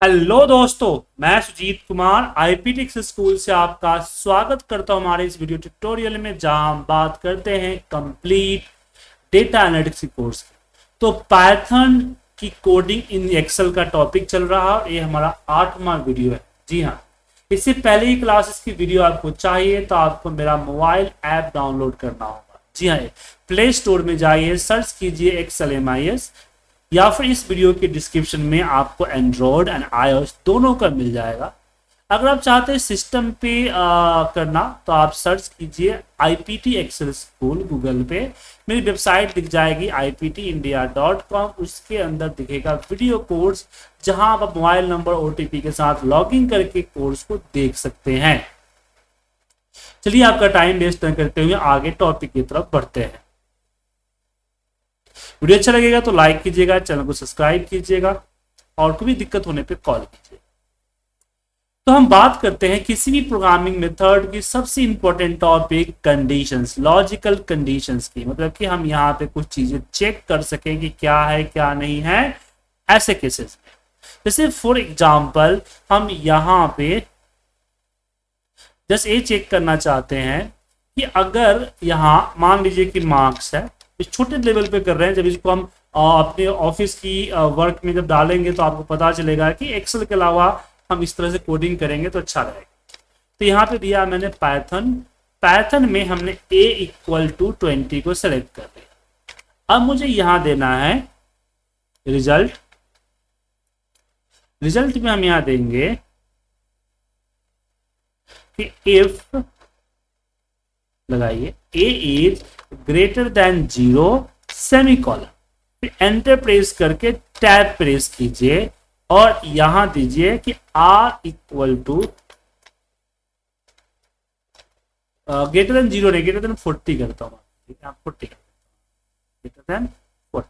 Hello दोस्तों, मैं Sujit Kumar आईपीटिक्स school से आपका स्वागत करता हूं हमारे इस वीडियो ट्यूटोरियल में, जहां हम बात करते हैं कंप्लीट डेटा एनालिटिक्स कोर्स की। तो पाइथन की कोडिंग इन एक्सेल का टॉपिक चल रहा है। ये हमारा 8वां वीडियो है। जी हाँ, इससे पहले ही क्लासेस की वीडियो आपको चाहिए तो आपको मेरा मोबाइल ऐप डाउनलोड करना होगा। जी हाँ, प्ले स्टोर में जाइए, सर्च कीजिए एक्सेल MIS, या फिर इस वीडियो के डिस्क्रिप्शन में आपको एंड्रॉयड एंड iOS दोनों का मिल जाएगा। अगर आप चाहते हैं सिस्टम पे करना तो आप सर्च कीजिए IPT एक्सेल स्कूल गूगल पे। मेरी वेबसाइट दिख जाएगी iptindia.com, उसके अंदर दिखेगा वीडियो कोर्स, जहां आप मोबाइल नंबर OTP के साथ लॉगिन करके कोर्स को देख सकते हैं। चलिए, आपका टाइम वेस्ट न करते हुए आगे टॉपिक की तरफ बढ़ते हैं। वीडियो अच्छा लगेगा तो लाइक कीजिएगा, चैनल को सब्सक्राइब कीजिएगा और कोई भी दिक्कत होने पे कॉल कीजिए। तो हम बात करते हैं किसी भी प्रोग्रामिंग मेथड की सबसे important topic conditions, logical conditions की। मतलब कि हम यहाँ पे कुछ चीजें चेक कर सकें कि क्या है क्या नहीं है ऐसे केसेस में। जैसे फॉर एग्जांपल हम यहाँ पे जस्ट ये चेक करना चाहते हैं कि अगर यहाँ मान लीजिए कि मार्क्स है, इस छोटे लेवल पे कर रहे हैं। जब इसको हम अपने ऑफिस की वर्क में जब डालेंगे तो आपको पता चलेगा कि एक्सेल के अलावा हम इस तरह से कोडिंग करेंगे तो अच्छा रहेगा। तो यहाँ पे दिया मैंने पाइथन। पाइथन में हमने a = 20 को सेलेक्ट कर लिया। अब मुझे यहाँ देना है रिजल्ट। रिजल्ट में हम यहाँ देंगे कि इफ, लगाइए, a is greater then 0 semicolon. फिर एंटर प्रेस करके टैब प्रेस कीजिए और यहां दीजिए कि r = ग्रेटर देन 0 नहीं, ग्रेटर देन 40 करता हूं। ठीक है, 40 ग्रेटर देन 40।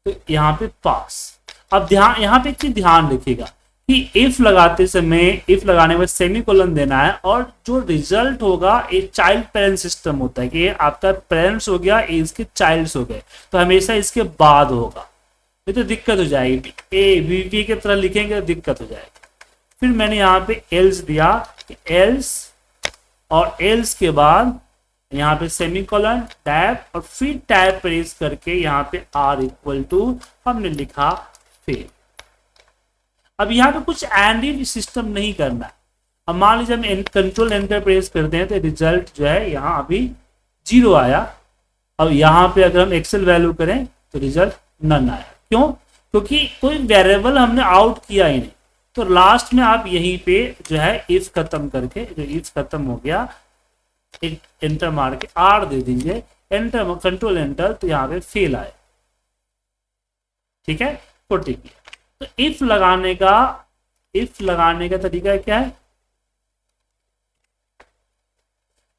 तो यहाँ पे पास। अब ध्यान, यहाँ पे एक चीज ध्यान रखिएगा कि इफ लगाते समय, इफ लगाने में सेमीकोलन देना है, और जो रिजल्ट होगा एक चाइल्ड पेरेंट सिस्टम होता है कि आपका पेरेंट्स हो गया, इसके चाइल्ड्स हो गए, तो हमेशा इसके बाद होगा। नहीं तो दिक्कत हो जाएगी, ए वीपी की तरह लिखेंगे तो दिक्कत हो जाएगी। फिर मैंने यहाँ पे एल्स दिया, एल्स, और एल्स के बाद यहाँ पे सेमीकोलन, टैब, और फिर टैब प्रेस करके यहाँ पे r = हमने लिखा फेल। अब यहाँ पे कुछ एंड इफ सिस्टम नहीं करना है। अब मान लीजिए हम कंट्रोल एंटर प्रेस करते हैं तो रिजल्ट जो है यहाँ अभी 0 आया। अब यहाँ पे अगर हम एक्सेल वैल्यू करें तो रिजल्ट नन आया। क्यों? क्योंकि कोई वेरिएबल हमने आउट किया ही नहीं। तो लास्ट में आप यहीं पे जो है इफ खत्म करके, जो इफ खत्म हो गया, एक एंटर मार के आर दे दीजिए, एंटर, कंट्रोल एंटर, तो यहाँ पे फेल आए। ठीक है, 40 की। तो इफ लगाने का तरीका क्या है?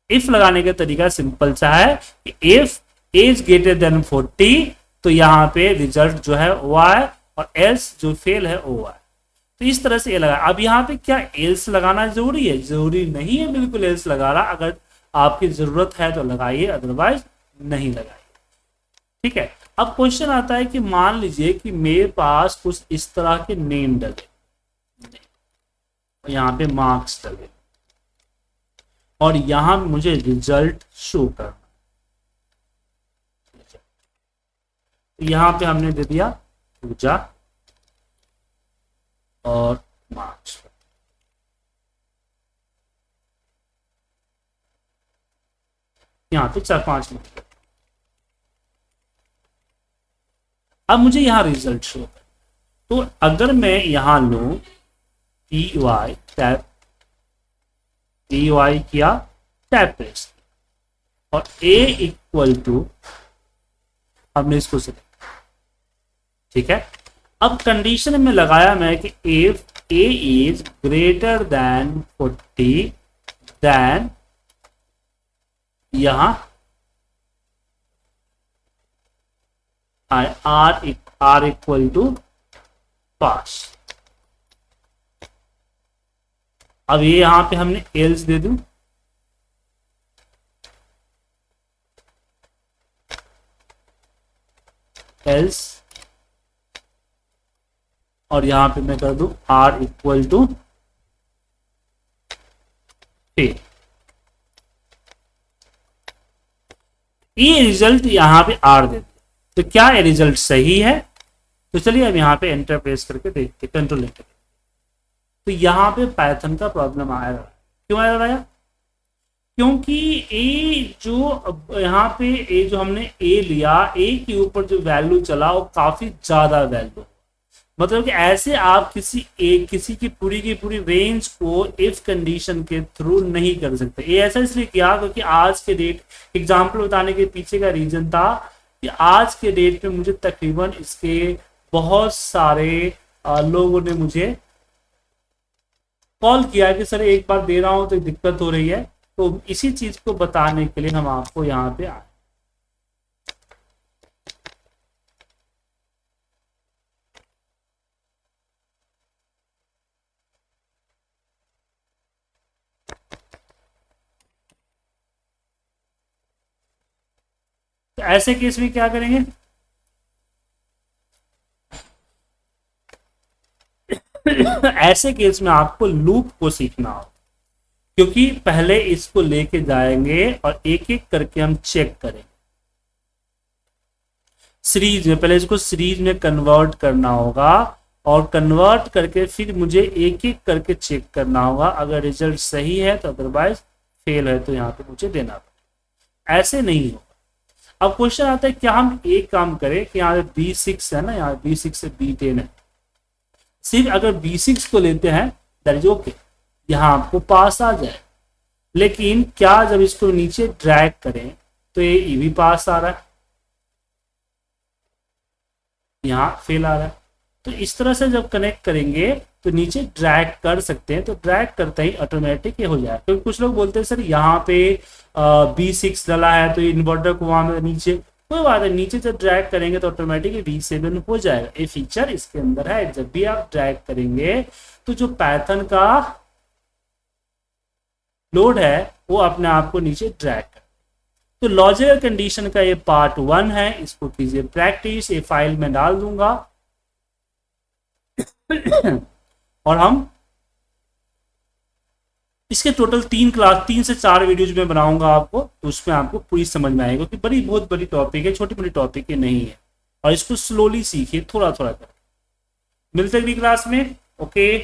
इफ लगाने का तरीका सिंपल सा है कि इफ एज ग्रेटर देन 40, तो यहाँ पे रिजल्ट जो है वो आए, और एल्स जो फेल है वो आए। तो इस तरह से ये लगा। अब यहाँ पे क्या एल्स लगाना जरूरी है? जरूरी नहीं है बिल्कुल एल्स लगाना। अगर आपकी जरूरत है तो लगाइए, अदरवाइज नहीं लगाइए। ठीक है। अब क्वेश्चन आता है कि मान लीजिए कि मेरे पास कुछ इस तरह के नेम डले, यहाँ पे मार्क्स डले, और यहां मुझे रिजल्ट शो करना। यहां पे हमने दे दिया पूजा और मार्क्स। यहाँ पे 4-5 मिनट। अब मुझे यहाँ रिजल्ट शो कर, तो अगर मैं यहाँ लू EY टैब, EY किया, टैब प्रेस, और a = हमने इसको सेलेक्ट। ठीक है। अब कंडीशन में लगाया मैं कि if a is greater than 40, then यहां r = पास। अब ये यहां पे हमने एल्स दे दूं, एल्स और यहां पे मैं कर दूं r इक्वल टू फेल। ये रिजल्ट यहां पे r दे दिया, तो क्या ये रिजल्ट सही है? तो चलिए अब यहाँ पे एंटर प्रेस करके देखते, कंट्रोल एंटर। तो यहाँ पे पाइथन का प्रॉब्लम आ रहा है। क्यों आ रहा है? क्योंकि ए जो यहाँ पे ए जो हमने ए लिया, ए के ऊपर जो वैल्यू चला वो काफी ज्यादा वैल्यू, मतलब कि ऐसे आप किसी की पूरी रेंज को इफ कंडीशन के थ्रू नहीं कर सकते। ये ऐसा इसलिए किया क्योंकि आज के डेट, एग्जांपल बताने के पीछे का रीजन था कि आज के डेट में मुझे तकरीबन इसके बहुत सारे लोगों ने मुझे कॉल किया कि सर एक बार दे रहा हूं तो दिक्कत हो रही है। तो इसी चीज को बताने के लिए हम आपको यहाँ पे आए। तो ऐसे केस में क्या करेंगे? ऐसे केस में आपको लूप को सीखना हो, क्योंकि पहले इसको लेके जाएंगे और एक एक करके हम चेक करेंगे सीरीज में। पहले इसको सीरीज में कन्वर्ट करना होगा और कन्वर्ट करके फिर मुझे एक एक करके चेक करना होगा। अगर रिजल्ट सही है तो, अदरवाइज फेल है तो यहाँ पे मुझे देना पड़ेगा। ऐसे नहीं होगा। अब क्वेश्चन आता है क्या हम एक काम करें कि यहाँ B6 है ना, यहाँ B6 से B10 है, सिर्फ अगर B6 को लेते हैं दैट इज ओके, यहाँ आपको पास आ जाए। लेकिन क्या जब इसको नीचे ड्रैग करें तो ये भी पास आ रहा है, यहाँ फेल आ रहा है। तो इस तरह से जब कनेक्ट करेंगे तो नीचे ड्रैग कर सकते हैं, तो ड्रैग करते ही ऑटोमेटिक ये हो जाए। तो कुछ लोग बोलते हैं सर यहाँ पे B6 डला है तो इन्वर्टर को वहां नीचे, कोई बात है, नीचे जब ड्रैग करेंगे तो ऑटोमेटिक B7 हो जाएगा। ये फीचर इसके अंदर है। जब भी आप ड्रैग करेंगे तो जो पाइथन का लोड है वो अपने आप को नीचे ड्रैग कर। तो लॉजिकल कंडीशन का ये पार्ट 1 है, इसको कीजिए प्रैक्टिस। ये फाइल में डाल दूंगा और हम इसके टोटल 3 से 4 वीडियोज में बनाऊंगा आपको, तो उसमें आपको पूरी समझ में आएगा कि बहुत बड़ी टॉपिक है, छोटी मोटी टॉपिक है नहीं है। और इसको स्लोली सीखिए, थोड़ा थोड़ा कर। मिलते अगली क्लास में। ओके।